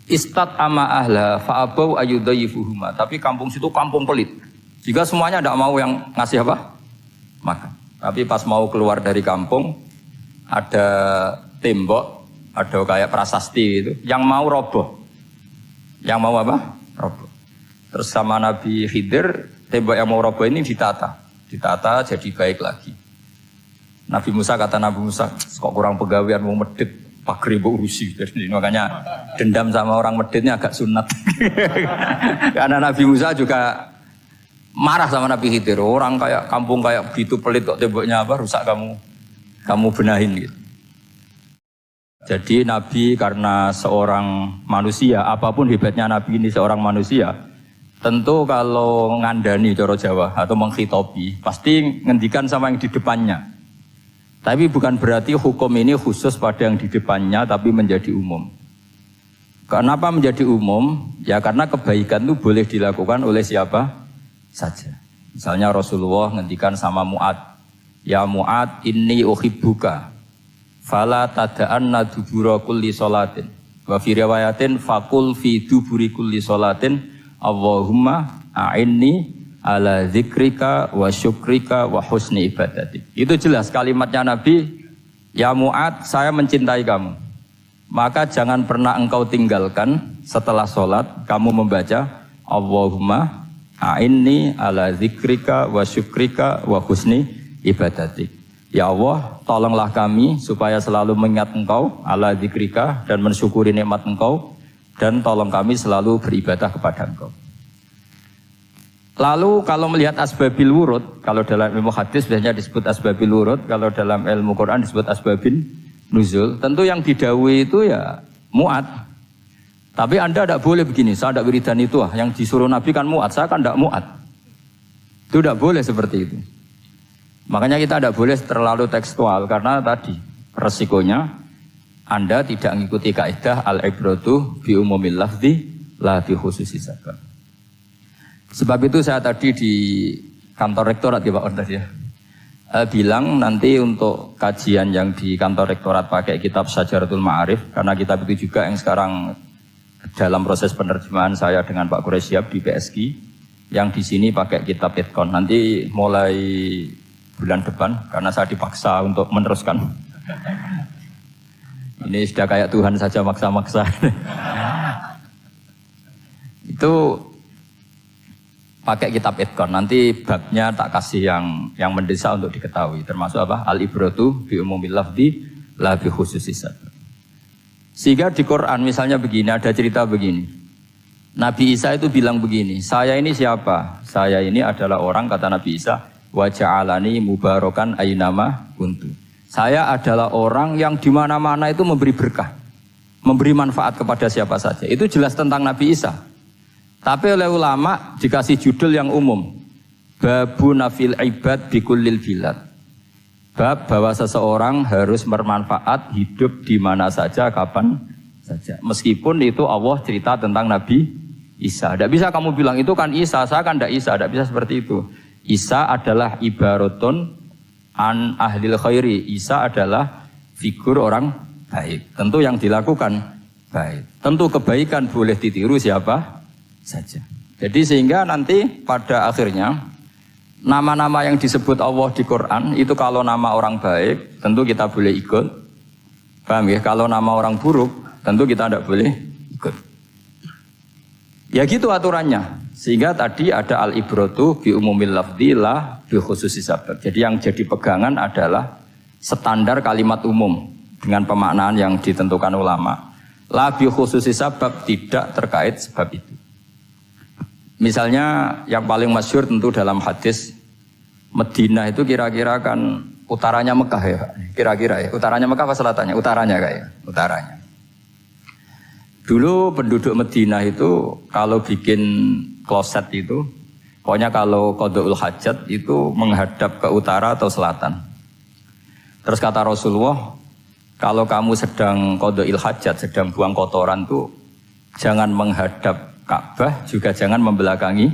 Istat ama ahla fa'abau ayudayyifuhuma. Tapi kampung situ kampung pelit. Jika semuanya tidak mau yang ngasih apa? Makan. Tapi pas mau keluar dari kampung, ada tembok, ada kayak prasasti itu, yang mau roboh. Yang mau apa? Roboh. Terus sama Nabi Khidir, tembok yang mau roboh ini ditata. Ditata jadi baik lagi. Nabi Musa kata Nabi Musa, kok kurang pegawaian mau medit. Pak ribu urusi, jadi makanya dendam sama orang meditnya agak sunat. Karena Nabi Musa juga marah sama Nabi Khidir. Orang kayak kampung kayak begitu pelit kok temboknya apa rusak kamu benahin gitu. Jadi Nabi karena seorang manusia, apapun hebatnya Nabi ini seorang manusia, tentu kalau ngandani cara Jawa atau menghitopi pasti ngendikan sama yang di depannya. Tapi bukan berarti hukum ini khusus pada yang di depannya, tapi menjadi umum. Kenapa menjadi umum? Ya karena kebaikan itu boleh dilakukan oleh siapa saja. Misalnya Rasulullah ngendikan sama Mu'ad, ya Mu'ad inni uhibbuka, fala tada'anna dubura kulli sholatin. Wa fi riwayatin fakul fi duburi kulli sholatin, Allahumma a'inni ala zikrika wa syukrika wa husni ibadatik. Itu jelas kalimatnya Nabi, ya Mu'ad, saya mencintai kamu. Maka jangan pernah engkau tinggalkan setelah sholat, kamu membaca Allahumma a'inni ala zikrika wa syukrika wa husni ibadatik. Ya Allah, tolonglah kami supaya selalu mengingat engkau ala zikrika dan mensyukuri nikmat engkau, dan tolong kami selalu beribadah kepada engkau. Lalu kalau melihat asbabil wurud, kalau dalam ilmu hadis biasanya disebut asbabil wurud, kalau dalam ilmu Quran disebut asbabin nuzul, tentu yang didhawuhi itu ya Mu'ad. Tapi Anda tidak boleh begini, saya tidak wiridan itu, yang disuruh Nabi kan Mu'ad, saya kan tidak Mu'ad. Itu tidak boleh seperti itu. Makanya kita tidak boleh terlalu tekstual, karena tadi resikonya Anda tidak mengikuti kaidah al-ibratu bi umumil lafzi la bi khususi sabab. Sebab itu saya tadi di kantor rektorat ya Pak Ordas ya, bilang nanti untuk kajian yang di kantor rektorat pakai kitab Syajaratul Ma'arif, karena kitab itu juga yang sekarang dalam proses penerjemahan saya dengan Pak Quraisyab di PSG, yang di sini pakai kitab Itqon. Nanti mulai bulan depan, karena saya dipaksa untuk meneruskan. Ini sudah kayak Tuhan saja maksa-maksa. Itu pakai kitab Itqon, nanti babnya tak kasih yang mendesak untuk diketahui, termasuk apa? Al-ibratu bi umumil lafzi la bi khususi sabab. Sehingga di Quran misalnya begini, ada cerita begini. Nabi Isa itu bilang begini, saya ini siapa? Saya ini adalah orang, kata Nabi Isa, wa ja'alani mubarakan aynama kuntu. Saya adalah orang yang di mana-mana itu memberi berkah, memberi manfaat kepada siapa saja. Itu jelas tentang Nabi Isa. Tapi oleh ulama dikasih judul yang umum, babu nafil ibad bikullil bilad. Bab bahwa seseorang harus bermanfaat hidup di mana saja, kapan saja. Meskipun itu Allah cerita tentang Nabi Isa. Tidak bisa kamu bilang itu kan Isa, saya kan tidak Isa. Tidak bisa seperti itu. Isa adalah ibaratun an ahlil khairi. Isa adalah figur orang baik. Tentu yang dilakukan baik. Tentu kebaikan boleh ditiru siapa saja. Jadi sehingga nanti pada akhirnya nama-nama yang disebut Allah di Quran itu kalau nama orang baik tentu kita boleh ikut. Paham ya? Kalau nama orang buruk tentu kita tidak boleh ikut. Ya gitu aturannya. Sehingga tadi ada al-ibratu bi umumil lafzi la bi khususi sabab. Jadi yang jadi pegangan adalah standar kalimat umum dengan pemaknaan yang ditentukan ulama. La bi khususi sabab, tidak terkait sebab itu. Misalnya yang paling masyhur tentu dalam hadis Madinah itu kira-kira kan utaranya Mekah ya, kira-kira ya. Utaranya Mekah apa selatannya? Utaranya kayak, utaranya. Dulu penduduk Madinah itu kalau bikin kloset itu, pokoknya kalau qada'ul hajat itu menghadap ke utara atau selatan. Terus kata Rasulullah, kalau kamu sedang qada'il hajat, sedang buang kotoran tuh jangan menghadap Ka'bah, juga jangan membelakangi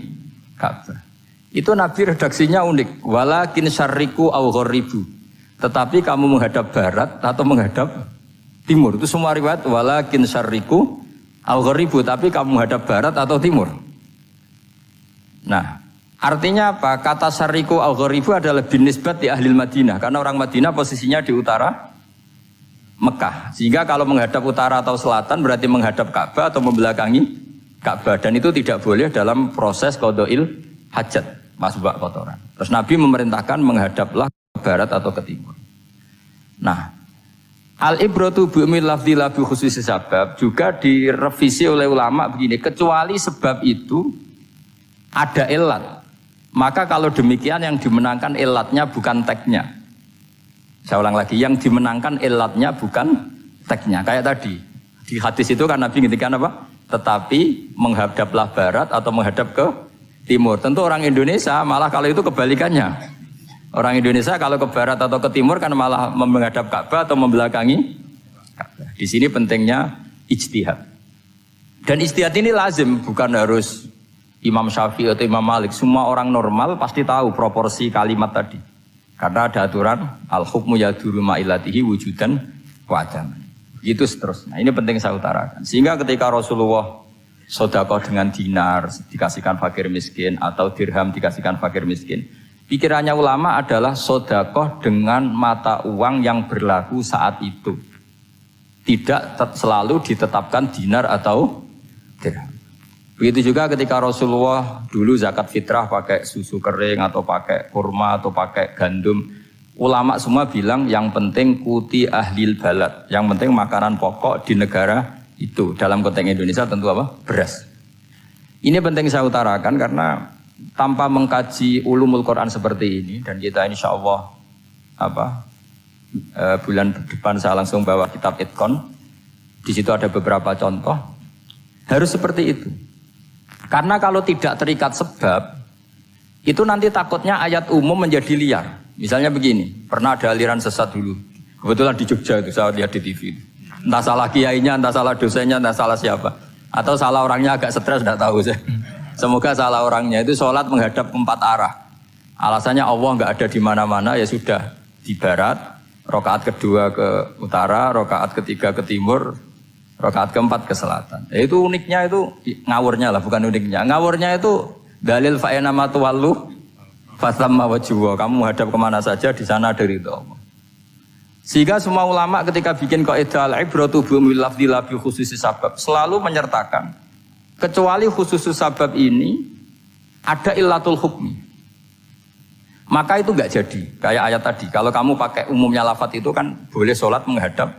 Ka'bah. Itu Nabi redaksinya unik. Walakin syarriku au gharibu. Tetapi kamu menghadap barat atau menghadap timur. Itu semua riwayat walakin syarriku Al-gharibu, tapi kamu menghadap barat atau timur. Nah, artinya apa? Kata syariku al-gharibu adalah binisbat di ahli Madinah. Karena orang Madinah posisinya di utara Mekah. Sehingga kalau menghadap utara atau selatan berarti menghadap Ka'bah atau membelakangi Ka'bah. Dan itu tidak boleh dalam proses qada'il hajat, masbuk kotoran. Terus Nabi memerintahkan menghadaplah ke barat atau ke timur. Nah, al-ibratu bi'umil lafzi la bi khususi sabab juga direvisi oleh ulama begini, kecuali sebab itu ada ilat. Maka kalau demikian yang dimenangkan ilatnya bukan teknya. Saya ulang lagi, yang dimenangkan ilatnya bukan teknya. Kayak tadi di hadis itu kan Nabi ngintikan apa? Tetapi menghadaplah barat atau menghadap ke timur. Tentu orang Indonesia malah kalau itu kebalikannya. Orang Indonesia kalau ke barat atau ke timur kan malah menghadap Ka'bah atau membelakangi Ka'bah. Di sini pentingnya ijtihad. Dan ijtihad ini lazim, bukan harus Imam Syafi'i atau Imam Malik. Semua orang normal pasti tahu proporsi kalimat tadi. Karena ada aturan al-hukmu yaduru ma'ilatihi wujudan wa adaman. Itu seterusnya. Ini penting saya utarakan. Sehingga ketika Rasulullah sedekah dengan dinar dikasihkan fakir miskin atau dirham dikasihkan fakir miskin, pikirannya ulama adalah sedekah dengan mata uang yang berlaku saat itu. Tidak selalu ditetapkan dinar atau dirham. Begitu juga ketika Rasulullah dulu zakat fitrah pakai susu kering atau pakai kurma atau pakai gandum. Ulama semua bilang yang penting kuti ahlil balad. Yang penting makanan pokok di negara itu. Dalam konteks Indonesia tentu apa? Beras. Ini penting saya utarakan karena tanpa mengkaji ulumul Quran seperti ini, dan kita insya Allah bulan depan saya langsung bawa kitab Itqan. Di situ ada beberapa contoh. Harus seperti itu. Karena kalau tidak terikat sebab, itu nanti takutnya ayat umum menjadi liar. Misalnya begini, pernah ada aliran sesat dulu. Kebetulan di Jogja itu saya lihat di TV. Entah salah kiainya, entah salah dosennya, entah salah siapa. Atau salah orangnya agak stres, tidak tahu saya. Semoga salah orangnya itu sholat menghadap 4 arah. Alasannya Allah nggak ada di mana-mana, ya sudah di barat, rakaat kedua ke utara, rakaat ketiga ke timur, rakaat keempat ke selatan. Ya, itu uniknya itu ngawurnya lah, bukan uniknya. Ngawurnya itu dalil fa'ina matuwallu fasamma wajhuwa. Kamu hadap kemana saja di sana dari itu Allah. Sehingga semua ulama ketika bikin kaidah al-ibratu bi'umil lafzi la bi khususi sabab selalu menyertakan kecuali khususus sabab ini ada illatul hukmi. Maka itu enggak jadi. Kayak ayat tadi, kalau kamu pakai umumnya lafaz itu kan boleh sholat menghadap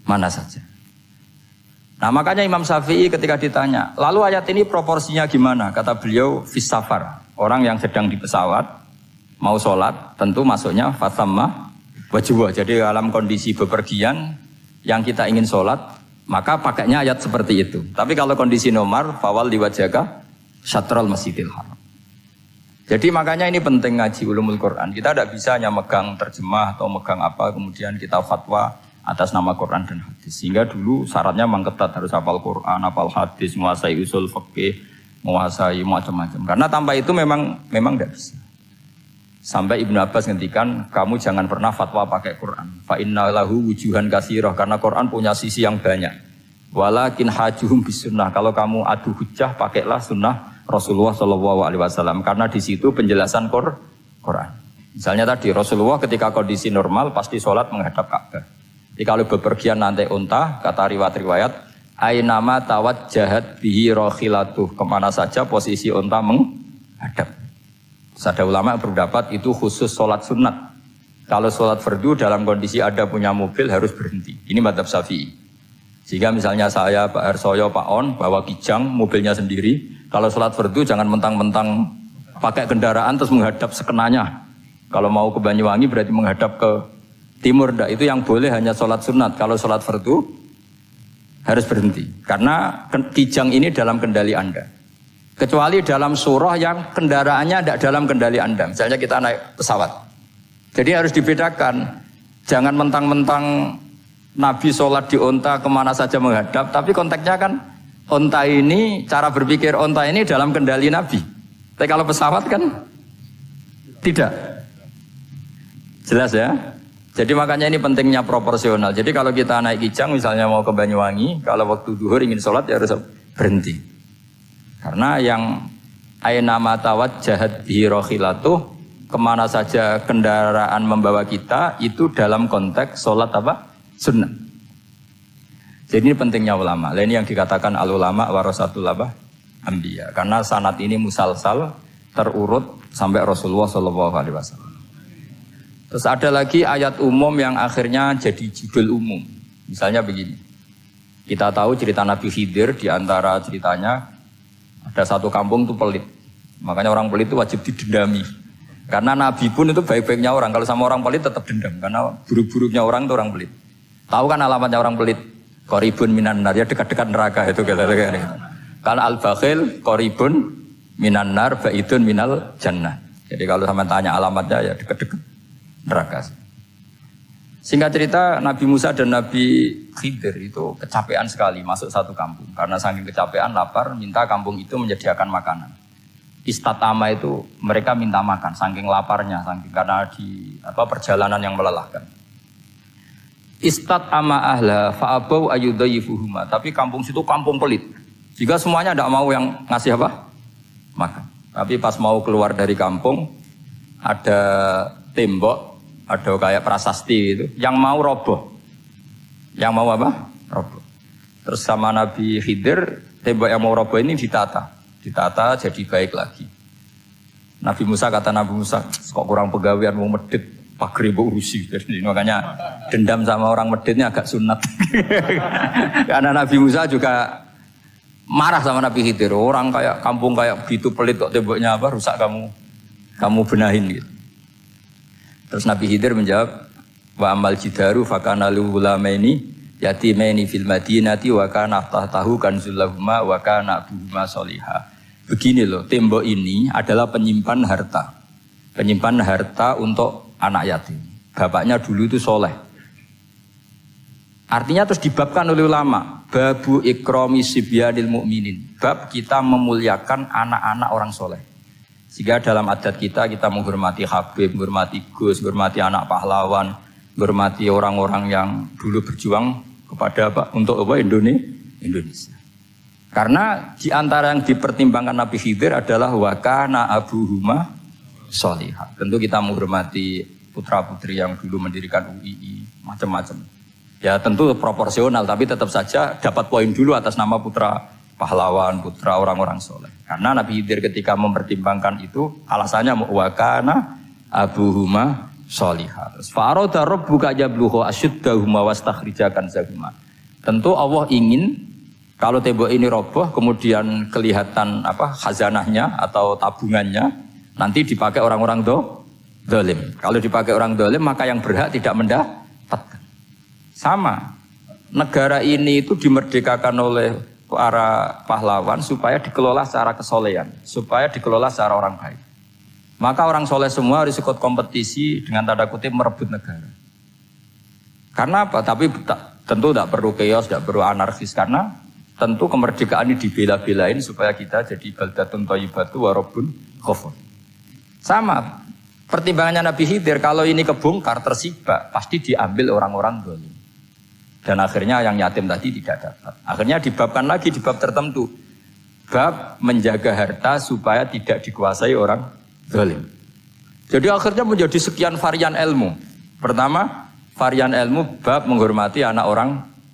mana saja. Nah makanya Imam Syafi'i ketika ditanya, lalu ayat ini proporsinya gimana? Kata beliau, fis safar. Orang yang sedang di pesawat, mau sholat, tentu masuknya fasamma wajwa. Jadi dalam kondisi bepergian, yang kita ingin sholat, maka pakainya ayat seperti itu. Tapi kalau kondisi nomor, fawal diwajaka syatrul masjidil haram. Jadi makanya ini penting ngaji ulumul Quran. Kita tidak bisa hanya megang terjemah atau megang apa, kemudian kita fatwa atas nama Quran dan hadis. Sehingga dulu syaratnya memang ketat, harus hafal Quran, hafal hadis, menguasai usul fikih, menguasai macam-macam. Karena tanpa itu memang tidak bisa. Sampai Ibnu Abbas ngendikan, kamu jangan pernah fatwa pakai Quran. Fa inna lahu wujuhan katsirah, karena Quran punya sisi yang banyak. Walakin hajuhum bisunnah. Kalau kamu adu hujjah, pakailah sunnah Rasulullah SAW. Karena di situ penjelasan Quran. Misalnya tadi Rasulullah ketika kondisi normal pasti sholat menghadap Ka'bah. Jadi kalau bepergian nanti unta, kata riwayat-riwayat, ainama tawajjahat bihi rakhilatuh, kemana saja posisi unta menghadap. Ada ulama berpendapat itu khusus sholat sunat. Kalau sholat fardu dalam kondisi ada punya mobil harus berhenti. Ini madzhab Syafi'i. Jika misalnya saya, Pak Arsoyo, Pak On, bawa kijang, mobilnya sendiri. Kalau sholat fardu jangan mentang-mentang pakai kendaraan terus menghadap sekenanya. Kalau mau ke Banyuwangi berarti menghadap ke timur, itu yang boleh hanya sholat sunat. Kalau sholat fardu harus berhenti. Karena kijang ini dalam kendali Anda. Kecuali dalam surah yang kendaraannya tidak dalam kendali Anda. Misalnya kita naik pesawat. Jadi harus dibedakan. Jangan mentang-mentang Nabi sholat di onta kemana saja menghadap. Tapi konteksnya kan onta ini, cara berpikir onta ini dalam kendali Nabi. Tapi kalau pesawat kan tidak. Jelas ya? Jadi makanya ini pentingnya proporsional. Jadi kalau kita naik Kijang misalnya mau ke Banyuwangi, kalau waktu duhur ingin sholat ya harus berhenti. Karena yang aina matawat jahat bihi rokhilatuh, kemana saja kendaraan membawa kita itu dalam konteks sholat apa? Sunnah. Jadi ini pentingnya ulama. Ini yang dikatakan al ulama warasatul apa? Anbiya. Karena sanad ini musalsal terurut sampai Rasulullah SAW. Terus ada lagi ayat umum yang akhirnya jadi judul umum. Misalnya begini. Kita tahu cerita Nabi Khidir, di antara ceritanya ada satu kampung itu pelit. Makanya orang pelit itu wajib didendami. Karena Nabi pun itu baik-baiknya orang. Kalau sama orang pelit tetap dendam. Karena buruk-buruknya orang itu orang pelit. Tahu kan alamatnya orang pelit? Qoribun minan nar, ya dekat-dekat neraka itu. Karena al-bakhil qoribun minan nar, ba'idun minal jannah. Jadi kalau sama tanya alamatnya ya dekat-dekat neraka. Singkat cerita Nabi Musa dan Nabi Khidir itu kecapean sekali masuk satu kampung. Karena saking kecapean lapar minta kampung itu menyediakan makanan. Istatama itu mereka minta makan saking laparnya, saking karena di perjalanan yang melelahkan. Istatama ahla fa'abau ayyudayyifuhuma. Tapi kampung situ kampung pelit. Jika semuanya tidak mau yang ngasih apa? Makan. Tapi pas mau keluar dari kampung ada tembok, ada kayak prasasti gitu, yang mau roboh. Yang mau apa? Roboh. Terus sama Nabi Khidir, tembok yang mau roboh ini ditata jadi baik lagi. Nabi Musa kata Nabi Musa, kok kurang pegawaian mau medit, pagri bu urusi. Jadi makanya dendam sama orang meditnya agak sunat. Karena Nabi Musa juga marah sama Nabi Khidir, orang kayak kampung kayak begitu pelit kok temboknya apa rusak kamu benahin gitu. Terus Nabi Khidir menjawab, wa amal jidaru fakana lulamaini yatimaini fil madinati wa kana tahtahu kanzul lahuma wa kana abuhuma sholiha. Begini loh, tembok ini adalah penyimpan harta. Penyimpan harta untuk anak yatim. Bapaknya dulu itu soleh. Artinya terus dibabkan oleh ulama, babu ikrami sibyanil mu'minin. Bab kita memuliakan anak-anak orang soleh. Sehingga dalam adat kita menghormati Habib, menghormati Gus, menghormati anak pahlawan, menghormati orang-orang yang dulu berjuang kepada untuk Indonesia. Karena di antara yang dipertimbangkan Nabi Khidir adalah wa kana abuhuma sholihah. Tentu kita menghormati putra-putri yang dulu mendirikan UII, macam-macam. Ya tentu proporsional, tapi tetap saja dapat poin dulu atas nama putra pahlawan, putra orang-orang soleh. Karena Nabi Khidir ketika mempertimbangkan itu, alasannya wa kana abuhuma sholihah. Fa'arada rabbuka yablugha ashuddahuma wastakhrijakan zahuma. Tentu Allah ingin kalau tembok ini roboh kemudian kelihatan khazanahnya atau tabungannya nanti dipakai orang-orang dolim. Kalau dipakai orang dolim maka yang berhak tidak mendapatkan. Sama, negara ini itu dimerdekakan oleh para pahlawan supaya dikelola secara kesolehan, supaya dikelola secara orang baik. Maka orang soleh semua harus ikut kompetisi dengan tanda kutip merebut negara. Karena apa? Tapi tentu tidak perlu chaos, tidak perlu anarkis. Karena tentu kemerdekaan ini dibela-belain supaya kita jadi baldatun thayyibatu wa rabbun ghafur. Sama, pertimbangannya Nabi Khidir, kalau ini kebongkar, tersibak, pasti diambil orang-orang dolim. Dan akhirnya yang yatim tadi tidak dapat. Akhirnya dibabkan lagi di bab tertentu. Bab menjaga harta supaya tidak dikuasai orang zalim. Jadi akhirnya menjadi sekian varian ilmu. Pertama, varian ilmu bab menghormati anak orang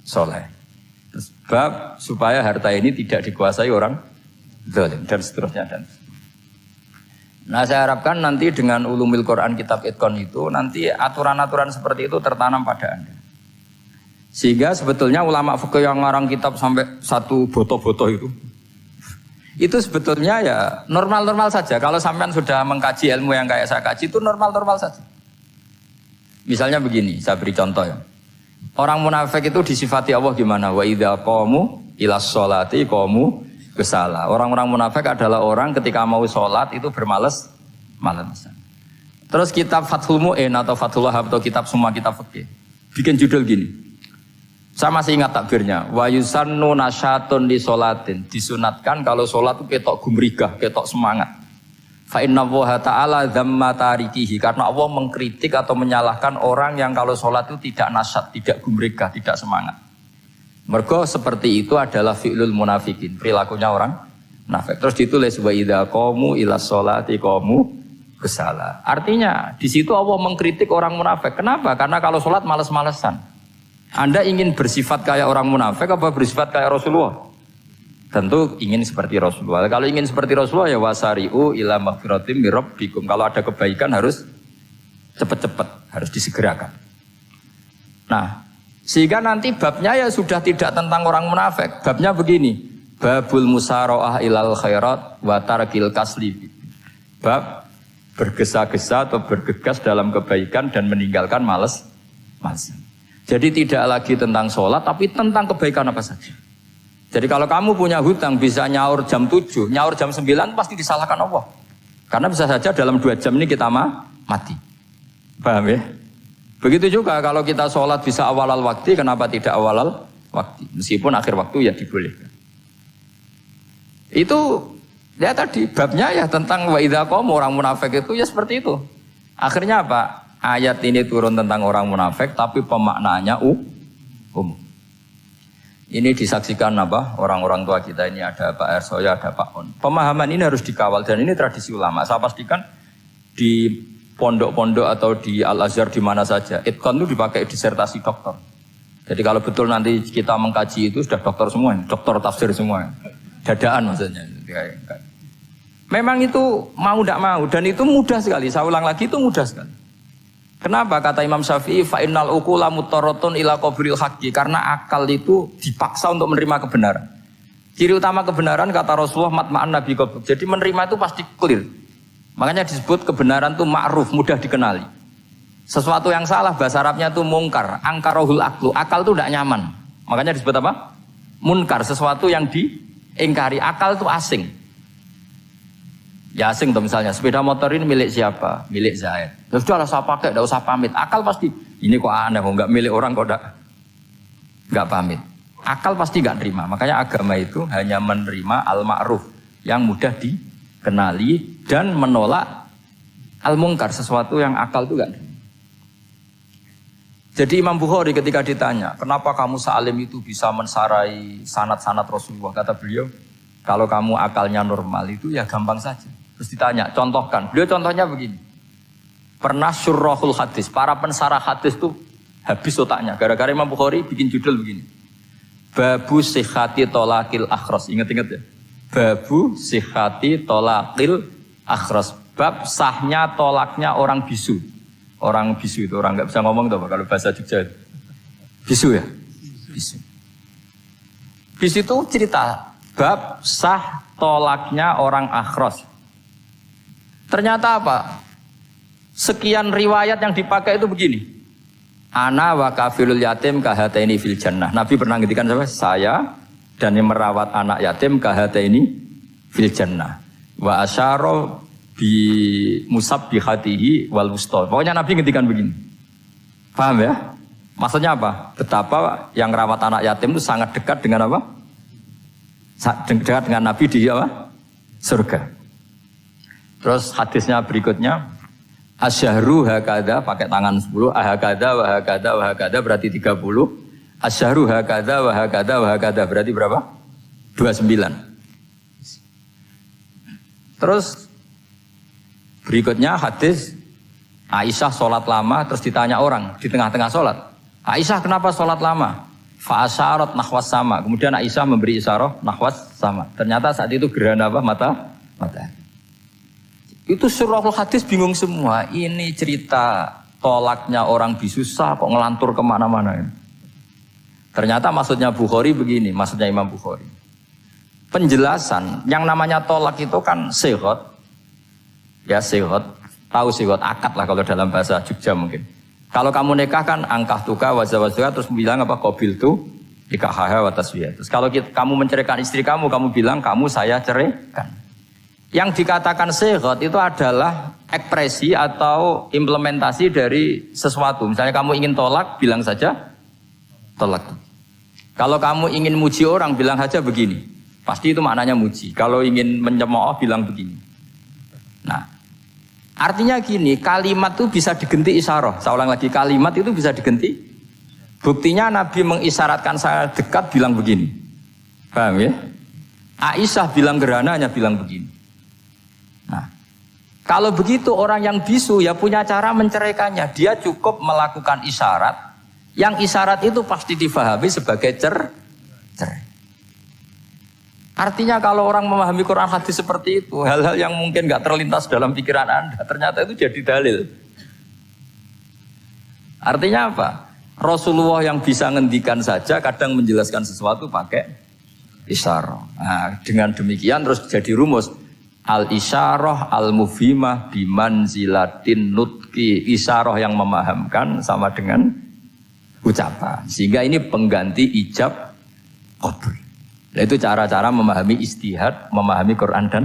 soleh. Terus bab supaya harta ini tidak dikuasai orang zalim dan seterusnya dan. Nah saya harapkan nanti dengan ulumil Quran kitab Itqan itu nanti aturan-aturan seperti itu tertanam pada Anda. Sehingga sebetulnya ulama fikih yang ngarang kitab sampai satu boto-boto itu sebetulnya ya normal-normal saja. Kalau sampean sudah mengkaji ilmu yang kayak saya kaji itu normal-normal saja. Misalnya begini, saya beri contoh ya. Orang munafik itu disifati Allah gimana? Wa idza qamu ilas sholati qamu kusala. Orang-orang munafik adalah orang ketika mau sholat itu bermalas-malasan. Terus kitab Fathul Mu'in atau Fathul Wahab atau kitab semua kitab fikih bikin judul gini. Saya masih ingat takbirnya. Wa yusannu nasyatun li sholatin. Disunatkan kalau sholat itu ketok gumrigah, ketok semangat. Fa inna Allaha ta'ala dzamma tarikihi, karena Allah mengkritik atau menyalahkan orang yang kalau sholat itu tidak nasyat, tidak gumregah, tidak semangat. Mergo seperti itu adalah fi'lul munafikin, perilakunya orang munafik. Terus ditulis wa idza qamu ila sholati qamu kusala. Artinya di situ Allah mengkritik orang munafik. Kenapa? Karena kalau sholat malas-malesan. Anda ingin bersifat kayak orang munafik apa bersifat kayak Rasulullah? Tentu ingin seperti Rasulullah. Kalau ingin seperti Rasulullah ya wasari'u ila maghfiratim mir rabbikum. Kalau ada kebaikan harus cepat-cepat, harus disegerakan. Nah, sehingga nanti babnya ya sudah tidak tentang orang munafik. Babnya begini, babul musara'ah ilal khairat wa tarkil kasli. Bab bergesa-gesa atau bergegas dalam kebaikan dan meninggalkan malas. Jadi tidak lagi tentang sholat tapi tentang kebaikan apa saja. Jadi kalau kamu punya hutang bisa nyaur jam 7, nyaur jam 9 pasti disalahkan Allah. Karena bisa saja dalam 2 jam ini kita mati. Paham ya? Begitu juga kalau kita sholat bisa awalal waktu, kenapa tidak awalal waktu? Meskipun akhir waktu ya dibolehkan. Itu ya tadi babnya ya tentang wa idza qamu, orang munafik itu ya seperti itu. Akhirnya apa? Ayat ini turun tentang orang munafik tapi pemaknaannya umum. Ini disaksikan apa? Orang-orang tua kita ini ada Pak Ersoya, ada Pak On. Pemahaman ini harus dikawal dan ini tradisi ulama. Saya pastikan di pondok-pondok atau di Al-Azhar di mana saja, itqan itu dipakai disertasi dokter. Jadi kalau betul nanti kita mengkaji itu sudah dokter semua, dokter tafsir semua. Dadaan maksudnya. Memang itu mau tidak mau dan itu mudah sekali. Saya ulang lagi itu mudah sekali. Kenapa kata Imam Syafi'i fa innal uqula mutarratun ila qabril haqqi, karena akal itu dipaksa untuk menerima kebenaran. Ciri utama kebenaran kata Rasulullah matma'an nabi qabr. Jadi menerima itu pasti clear. Makanya disebut kebenaran itu ma'ruf, mudah dikenali. Sesuatu yang salah bahasa Arabnya itu mungkar, angkarohul aklu. Akal itu tidak nyaman. Makanya disebut apa? Munkar, sesuatu yang diingkari. Akal itu asing. Ya asing tuh misalnya, sepeda motor ini milik siapa? Milik Zaid. Ya sudah lah saya pakai, tidak usah pamit. Akal pasti, ini kok aneh, kok nggak milik orang kok nggak pamit. Akal pasti nggak terima. Makanya agama itu hanya menerima al-ma'ruf yang mudah dikenali dan menolak al-mungkar, sesuatu yang akal itu nggak terima. Jadi Imam Bukhari ketika ditanya, kenapa kamu salim itu bisa mensarai sanad-sanad Rasulullah? Kata beliau, kalau kamu akalnya normal itu ya gampang saja. Terus ditanya, contohkan. Beliau contohnya begini. Pernah syurrahul hadis, para pensarah hadis itu habis otaknya. Gara-gara Imam Bukhari bikin judul begini. Babu sihhati tolakil akhros. Ingat-ingat ya. Babu sihhati tolakil akhros. Bab sahnya tolaknya orang bisu. Orang bisu itu orang nggak bisa ngomong tuh kalau bahasa Jogja. Bisu ya? Bisu. Bisu itu cerita bab sah tolaknya orang akhros. Ternyata apa? Sekian riwayat yang dipakai itu begini. Ana wa kafilul yatim kahataini fil jannah. Nabi pernah ngendikan saya dan yang merawat anak yatim kahataini fil jannah. Wa asyara bi musabbihatihi wal wusta. Pokoknya Nabi ngendikan begini. Paham ya? Maksudnya apa? Betapa yang merawat anak yatim itu sangat dekat dengan apa? Dekat dengan Nabi di apa? Surga. Terus hadisnya berikutnya, asyahru hakada pakai tangan 10, ahakada wa hakada wa hakada berarti 30. Asyahru hakada wa hakada wa hakada berarti berapa? 29. Terus berikutnya hadis Aisyah sholat lama, terus ditanya orang di tengah-tengah sholat. Aisyah kenapa sholat lama? Fa'asyarat nahwas sama. Kemudian Aisyah memberi isyarah nahwas sama. Ternyata saat itu gerhana apa? Mata. Itu surahul hadis bingung semua. Ini cerita tolaknya orang bisusah kok ngelantur kemana-mana. Ternyata maksudnya Bukhari begini. Maksudnya Imam Bukhari. Penjelasan yang namanya tolak itu kan sihot. Ya sihot. Tahu sihot akad lah kalau dalam bahasa Jogja mungkin. Kalau kamu nikah kan angkah tuka wazawazwa terus bilang apa qabil tu nikahha wa taswiyah. Terus kalau kamu menceraikan istri kamu bilang kamu saya ceraikan. Yang dikatakan sihot itu adalah ekspresi atau implementasi dari sesuatu. Misalnya kamu ingin tolak, bilang saja tolak. Kalau kamu ingin muji orang, bilang saja begini. Pasti itu maknanya muji. Kalau ingin mencemooh, bilang begini. Nah, artinya gini, kalimat itu bisa diganti isyarah. Saya ulang lagi, kalimat itu bisa diganti. Buktinya Nabi mengisyaratkan saya dekat bilang begini. Paham ya? Aisyah bilang gerhana hanya bilang begini. Nah, kalau begitu orang yang bisu ya punya cara menceraikannya. Dia cukup melakukan isyarat. Yang isyarat itu pasti difahami sebagai cerai. Artinya kalau orang memahami Quran hadis seperti itu, hal-hal yang mungkin gak terlintas dalam pikiran Anda, ternyata itu jadi dalil. Artinya apa? Rasulullah yang bisa ngendikan saja kadang menjelaskan sesuatu pakai isyarah. Nah, dengan demikian terus jadi rumus. Al-isyarah al-mufhimah bimanzilatin nutki. Isyarah yang memahamkan sama dengan ucapan. Sehingga ini pengganti ijab qabul. Nah, itu cara-cara memahami istihad, memahami Quran dan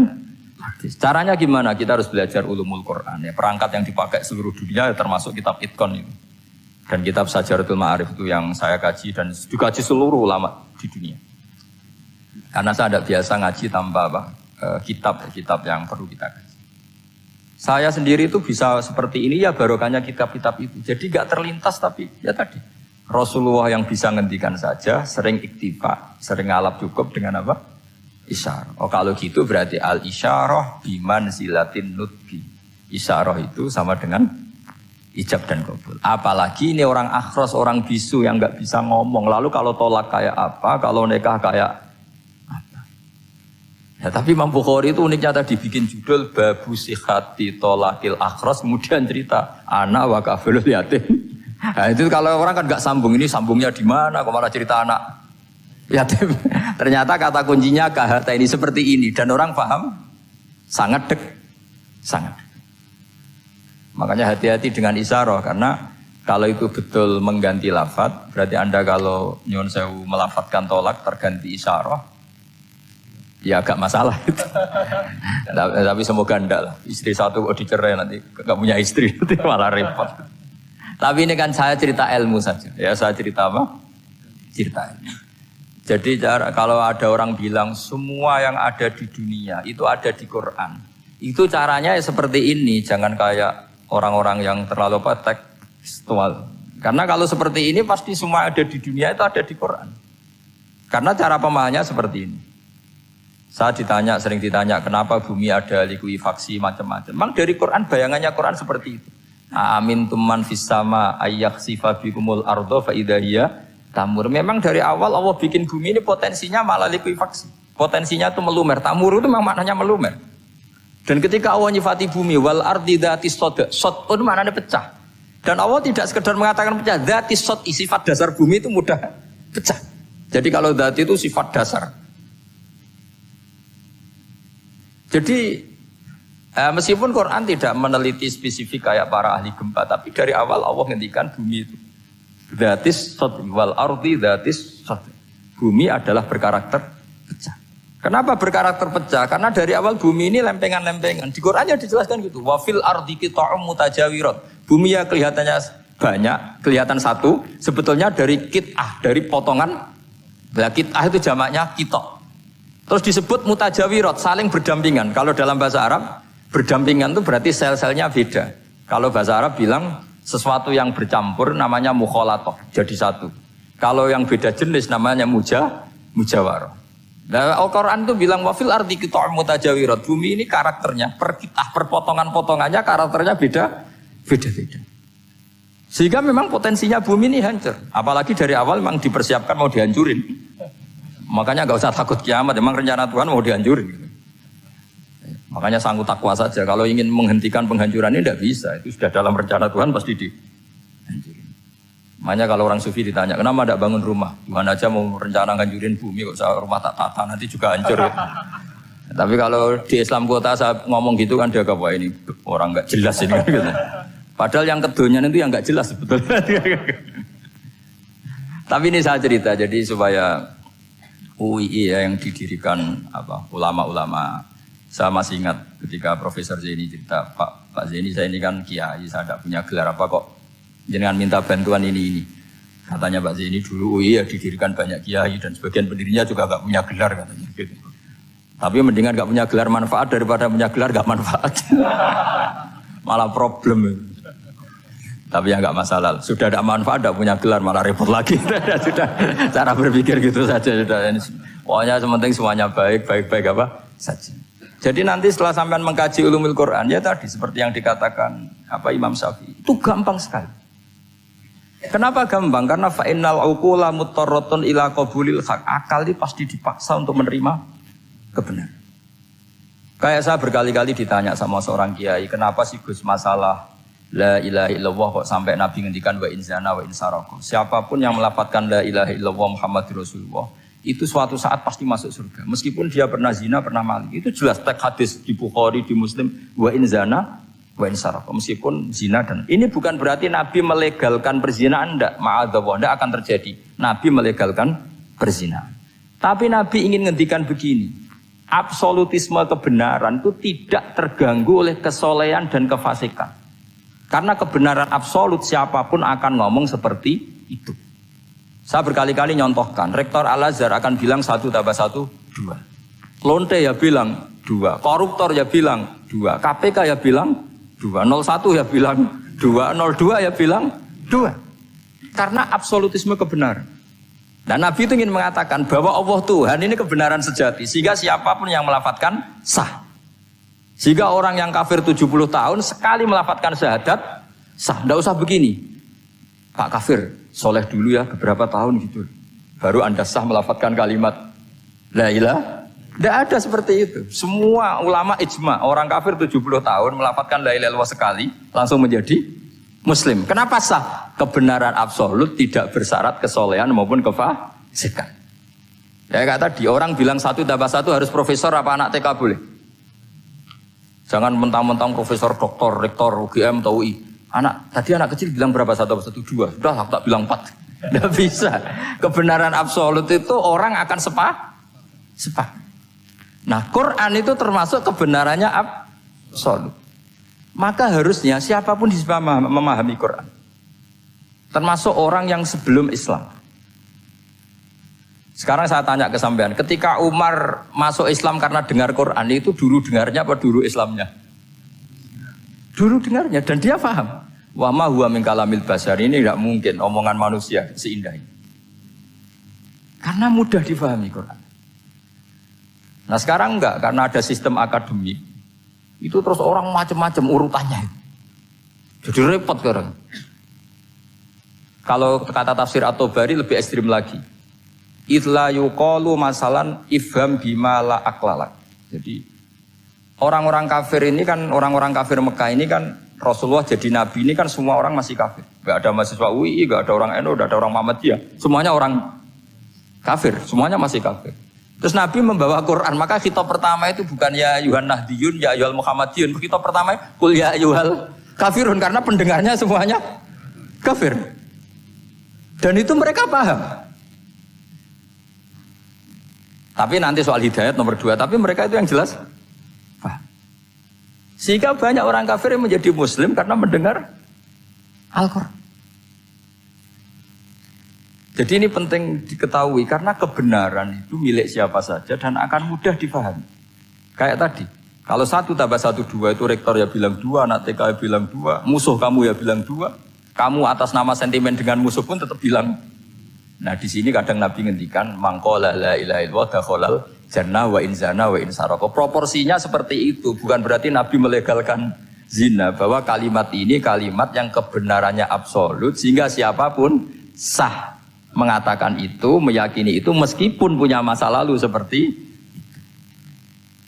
hadis. Caranya gimana? Kita harus belajar ulumul Quran. Ya, perangkat yang dipakai seluruh dunia termasuk kitab Itqan itu. Dan kitab Sajaratul Ma'arif itu yang saya kaji dan dikaji seluruh ulama di dunia. Karena saya tidak biasa ngaji tanpa kitab-kitab yang perlu kita kaji. Saya sendiri itu bisa seperti ini ya barokahnya kitab-kitab itu. Jadi gak terlintas tapi ya tadi. Rasulullah yang bisa ngendikan saja, sering iktifa, sering ngalap cukup dengan apa? Isyarah. Oh kalau gitu berarti al-isyarah bimanzilatin nutki. Isyarah itu sama dengan ijab dan qabul. Apalagi ini orang akhros, orang bisu yang nggak bisa ngomong. Lalu kalau tolak kayak apa, kalau nikah kayak apa? Ya, tapi Imam Bukhari itu uniknya tadi bikin judul Babu Sihati Tolakil Akhros, kemudian cerita anak wa kafilul yatim. Nah, itu kalau orang kan nggak sambung, ini sambungnya di mana? Kok malah cerita anak yatim? Ternyata kata kuncinya kahata ini seperti ini dan orang paham sangat sangat. Makanya hati-hati dengan isyarah karena kalau itu betul mengganti lafadz, berarti Anda kalau nyuwun sewu melafadzkan tolak terganti isyarah, ya agak masalah itu. Tapi semoga enggak lah. Istri satu kok dicerai nanti nggak punya istri, nanti malah repot. Tapi ini kan saya cerita ilmu saja. Ya saya cerita apa? Cerita ilmu. Jadi kalau ada orang bilang semua yang ada di dunia itu ada di Quran. Itu caranya ya seperti ini. Jangan kayak orang-orang yang terlalu tekstual. Karena kalau seperti ini pasti semua ada di dunia itu ada di Quran. Karena cara pemahamannya seperti ini. Saya sering ditanya kenapa bumi ada likuifaksi macam-macam. Memang dari Quran bayangannya Quran seperti itu. Amin tuman fis sama ayyakhsifa bikumul ardo fa idza hiya tamur. Memang dari awal Allah bikin bumi ini potensinya malah likuifaksi. Potensinya itu melumer. Tamur itu memang maknanya melumer. Dan ketika Allah nyifati bumi wal ardi dzatis sod, sod itu maknanya pecah. Dan Allah tidak sekedar mengatakan pecah, dzatis sod sifat dasar bumi itu mudah pecah. Jadi kalau dzat itu sifat dasar. Jadi meskipun Quran tidak meneliti spesifik kayak para ahli gempa, tapi dari awal Allah ngendikan bumi itu dzatis sod wal ardi dzatis sod. Bumi adalah berkarakter pecah. Kenapa berkarakter pecah? Karena dari awal bumi ini lempengan-lempengan. Di Qurannya dijelaskan gitu. Wa fil ardi qita'um mutajawirat. Bumi ya kelihatannya banyak, kelihatan satu, sebetulnya dari qit'ah, dari potongan. Nah, qit'ah itu jamaknya qita'. Terus disebut mutajawirat, saling berdampingan. Kalau dalam bahasa Arab berdampingan itu berarti sel-selnya beda. Kalau bahasa Arab bilang sesuatu yang bercampur namanya mukhalatoh, jadi satu. Kalau yang beda jenis namanya mujawarah. Nah, Al-Quran itu bilang wafil ardi qita'um mutajawirat. Bumi ini karakternya per potongan-potongannya karakternya beda. Sehingga memang potensinya bumi ini hancur. Apalagi dari awal memang dipersiapkan mau dihancurin. Makanya nggak usah takut kiamat. Memang rencana Tuhan mau dihancurin. Makanya sanggup takwa saja. Kalau ingin menghentikan penghancuran ini tidak bisa. Itu sudah dalam rencana Tuhan pasti dihancurin. Makanya kalau orang sufi ditanya, kenapa tidak bangun rumah? Tuhan aja mau rencana menghancurin bumi, kok saya rumah tak tata nanti juga hancur. Ya. Tapi kalau di Islam kota saya ngomong gitu kan dia wah ini orang nggak jelas ini. Gitu. Padahal yang kedonyan itu yang nggak jelas sebetulnya. Tapi ini saya cerita jadi supaya UII ya, yang didirikan ulama-ulama. Saya masih ingat ketika Profesor Zaini cerita, Pak Zaini saya ini kan kiai, saya tidak punya gelar apa kok jangan minta bantuan ini. Katanya Pak Zaini dulu UI ya didirikan banyak kiai dan sebagian pendirinya juga nggak punya gelar katanya. Gitu. Tapi mendingan gak punya gelar manfaat daripada punya gelar gak manfaat. Malah problem. Tapi ya nggak masalah. Sudah ada manfaat, tidak punya gelar malah repot lagi. Sudah cara berpikir gitu saja. Sudah. Pokoknya sementing semuanya baik apa saja. Jadi nanti setelah sampean mengkaji ulumul Quran ya tadi seperti yang dikatakan Imam Syafi'i itu gampang sekali. Kenapa gampang? Karena fa'innal uqula muttarratun ila qabulil haq. Akal ini pasti dipaksa untuk menerima kebenaran. Kayak saya berkali-kali ditanya sama seorang kiai, kenapa sih Gus masalah la ilaha illallah kok sampai Nabi ngendikan wa in zana wa in saraka. Siapapun yang melafadzkan la ilaha illallah Muhammadur Rasulullah itu suatu saat pasti masuk surga. Meskipun dia pernah zina, pernah maling. Itu jelas teks hadis di Bukhari, di Muslim wa in zana wa in saraka. Meskipun zina dan ini bukan berarti Nabi melegalkan perzinahan, enggak, ma'adzallah, enggak akan terjadi. Nabi melegalkan perzinahan. Tapi Nabi ingin ngendikan begini. Absolutisme kebenaran itu tidak terganggu oleh kesolehan dan kefasikan. Karena kebenaran absolut siapapun akan ngomong seperti itu. Saya berkali-kali nyontohkan, Rektor Al-Azhar akan bilang 1 tambah 1, 2. Lonte ya bilang 2, koruptor ya bilang 2, KPK ya bilang 2, 01 ya bilang 2, 02 ya bilang 2. Karena absolutisme kebenaran. Dan Nabi itu ingin mengatakan bahwa Allah Tuhan ini kebenaran sejati. Sehingga siapapun yang melafadzkan sah. Jika orang yang kafir 70 tahun sekali melafadzkan syahadat, sah. Tidak usah begini. Pak kafir, soleh dulu ya beberapa tahun gitu. Baru Anda sah melafadzkan kalimat la ilaha. Tidak ada seperti itu. Semua ulama ijma, orang kafir 70 tahun melafadzkan la ilaha illallah sekali, langsung menjadi Muslim. Kenapa sah? Kebenaran absolut tidak bersyarat kesolehan maupun kefasikan. Ya kata tadi, orang bilang 1 tambah 1 harus profesor apa anak TK boleh? Jangan mentang-mentang profesor, doktor, rektor, UGM, atau UI. Tadi anak kecil bilang berapa 1 tambah 1, 2. Sudah aku tak bilang 4. Tidak bisa. Kebenaran absolut itu orang akan sepak. Nah, Quran itu termasuk kebenarannya absolut. Maka harusnya siapapun bisa memahami Quran. Termasuk orang yang sebelum Islam. Sekarang saya tanya ke sampean, ketika Umar masuk Islam karena dengar Quran, itu dulu dengarnya apa dulu Islamnya? Dulu dengarnya, dan dia paham. Wa ma huwa min kalamil basar, ini tidak mungkin omongan manusia seindah ini. Karena mudah difahami Quran. Nah sekarang enggak, karena ada sistem akademik. Itu terus orang macam-macam urutannya. Jadi repot sekarang. Kalau kata tafsir At-Tabari lebih ekstrim lagi. Idla yuqalu masalan ifham bima la aklalak. Jadi orang-orang kafir ini kan, orang-orang kafir Mekah ini kan Rasulullah jadi nabi ini kan semua orang masih kafir. Gak ada mahasiswa UI, gak ada orang NU, gak ada orang Muhammadiyah. Semuanya orang kafir, semuanya masih kafir. Terus Nabi membawa Quran, maka khitab pertama itu bukan ya ayuhan nahdiyun, ya ayuhal muhammadiyun. Khitab pertama kul ya ayuhal kafirun, karena pendengarnya semuanya kafir. Dan itu mereka paham. Tapi nanti soal hidayat nomor 2, tapi mereka itu yang jelas paham. Sehingga banyak orang kafir yang menjadi muslim karena mendengar Al-Quran. Jadi ini penting diketahui karena kebenaran itu milik siapa saja dan akan mudah difahami. Kayak tadi, kalau 1 tambah 1, 2 itu rektor ya bilang 2, anak TK ya bilang 2, musuh kamu ya bilang 2, kamu atas nama sentimen dengan musuh pun tetap bilang. Nah di sini kadang Nabi ngendikan mangqala la ilaha illallah dakhalal jannah wa in zana wa in saraka. Proporsinya seperti itu, bukan berarti Nabi melegalkan zina, bahwa kalimat ini kalimat yang kebenarannya absolut sehingga siapapun sah mengatakan itu, meyakini itu meskipun punya masa lalu seperti itu.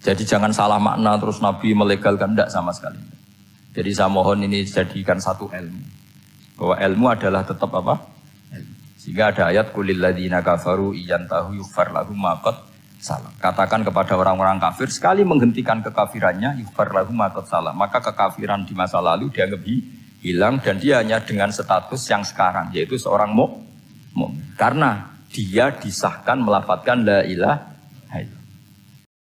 Jadi jangan salah makna terus Nabi melegalkan, tidak sama sekali. Jadi saya mohon ini jadikan satu ilmu, bahwa ilmu adalah tetap apa? Sehingga ada ayat kulil ladzina kafaru iyantahu yughfar lahum ma qad salam. Katakan kepada orang-orang kafir sekali menghentikan kekafirannya yughfar lahum ma qad salam, maka kekafiran di masa lalu dianggap hilang dan dia hanya dengan status yang sekarang yaitu seorang mukmin. Karena dia disahkan melafadzkan la ilaha